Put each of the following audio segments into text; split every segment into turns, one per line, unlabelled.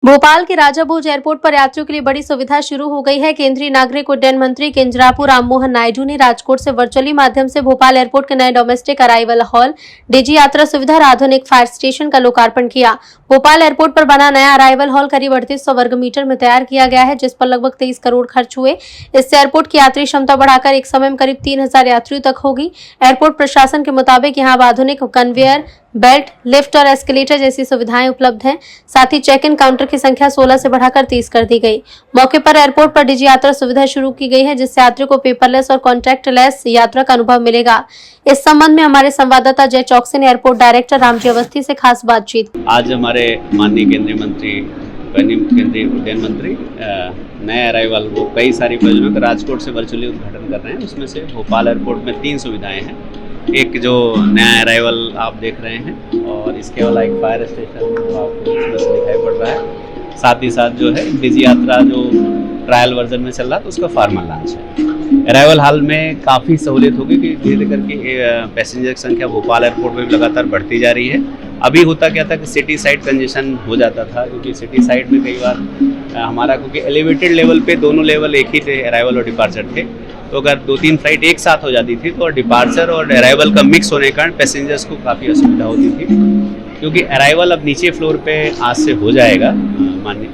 भोपाल के राजा भोज एयरपोर्ट पर यात्रियों के लिए बड़ी सुविधा शुरू हो गई है। केंद्रीय नागरिक उड्डयन मंत्री किंजरापू राममोहन नायडू ने राजकोट से वर्चुअली माध्यम से भोपाल एयरपोर्ट के नए डोमेस्टिक अराइवल हॉल, डिजी यात्रा सुविधा और आधुनिक फायर स्टेशन का लोकार्पण किया। भोपाल एयरपोर्ट पर बना नया अराइवल हॉल करीब 3800 वर्ग मीटर में तैयार किया गया है, जिस पर लगभग 23 करोड़ खर्च हुए। इससे एयरपोर्ट की यात्री क्षमता बढ़ाकर एक समय में करीब 3000 यात्रियों तक होगी। एयरपोर्ट प्रशासन के मुताबिक यहाँ अब आधुनिक कन्वेयर बेल्ट, लिफ्ट और एस्केलेटर जैसी सुविधाएं उपलब्ध हैं। साथ ही चेक इन काउंटर की संख्या 16 से बढ़ाकर 30 कर दी गई। मौके पर एयरपोर्ट पर डिजी यात्रा सुविधा शुरू की गई है, जिससे यात्रियों को पेपरलेस और कॉन्टैक्टलेस यात्रा का अनुभव मिलेगा। इस संबंध में हमारे संवाददाता जय चौकसी ने एयरपोर्ट डायरेक्टर रामजी अवस्थी से खास बातचीत।
आज हमारे माननीय केंद्रीय मंत्री केंद्रीय उड्डयन मंत्री नए अराइवल वो कई सारी परियोजनाओं का राजकोट से वर्चुअली उद्घाटन कर रहे हैं। उसमें से भोपाल एयरपोर्ट में 3 सुविधाएं हैं। एक जो नया अराइवल आप देख रहे हैं और इसके अलावा एक फायर स्टेशन आपको इसमें से दिखाई पड़ रहा है। साथ ही साथ जो है डिजी यात्रा जो ट्रायल वर्जन में चल रहा है तो उसका फार्मल लॉन्च है। अराइवल हॉल में काफ़ी सहूलियत होगी कि धीरे धीरे करके पैसेंजर की संख्या भोपाल एयरपोर्ट में भी लगातार बढ़ती जा रही है। अभी होता क्या था कि सिटी साइड कंजेशन हो जाता था, क्योंकि सिटी साइड में कई बार हमारा क्योंकि एलिवेटेड लेवल पे दोनों लेवल एक ही थे, अराइवल और डिपार्चर थे, तो अगर 2-3 फ्लाइट एक साथ हो जाती थी तो डिपार्चर और अराइवल का मिक्स होने के कारण पैसेंजर्स को काफ़ी असुविधा होती थी। क्योंकि अराइवल अब नीचे फ्लोर पे आज से हो जाएगा माननीय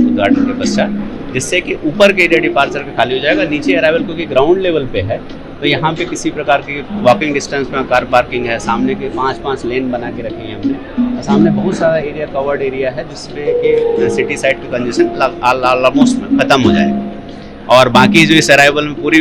उद्घाटन के पश्चात, जिससे कि ऊपर के एरिया डिपार्चर का खाली हो जाएगा। नीचे अराइवल क्योंकि ग्राउंड लेवल पे है तो यहाँ पे किसी प्रकार की वॉकिंग डिस्टेंस में कार पार्किंग है। सामने के 5-5 लेन बना के रखे हैं हमने। सामने बहुत सारा एरिया कवर्ड एरिया है, जिसमें कि सिटी साइड का कंजेशन ऑलमोस्ट खत्म हो जाएगा। और बाकी जो इस अराइवल में पूरी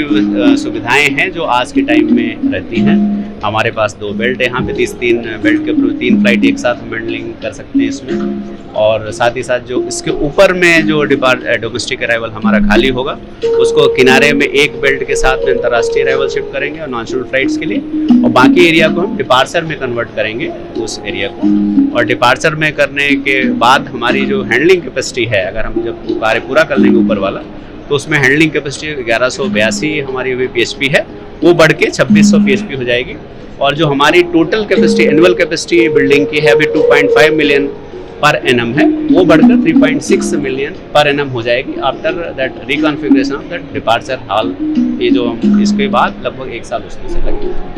सुविधाएं हैं जो आज के टाइम में रहती हैं। हमारे पास 2 बेल्ट है यहाँ पे, 3 बेल्ट के थ्रू 3 फ्लाइट एक साथ हम हैंडलिंग कर सकते हैं इसमें। और साथ ही साथ जो इसके ऊपर में जो डोमेस्टिक अराइवल हमारा खाली होगा उसको किनारे में एक बेल्ट के साथ में अंतर्राष्ट्रीय अराइवल शिफ्ट करेंगे और नॉन शेड्यूल्ड फ्लाइट्स के लिए, और बाकी एरिया को हम डिपार्चर में कन्वर्ट करेंगे उस एरिया को। और डिपार्चर में करने के बाद हमारी जो हैंडलिंग कैपेसिटी है, अगर हम जब कार्य पूरा कर लेंगे ऊपर वाला, तो उसमें हैंडलिंग कैपेसिटी 1182 हमारी अभी PHP है, वो बढ़ के 2600 PHP हो जाएगी। और जो हमारी total capacity annual capacity building की है अभी 2.5 मिलियन पर एनम है, वो बढ़कर 3.6 मिलियन पर एनम हो जाएगी after that reconfiguration of that departure hall. ये जो इसके बाद लगभग 1 साल उसमें से लगेगा।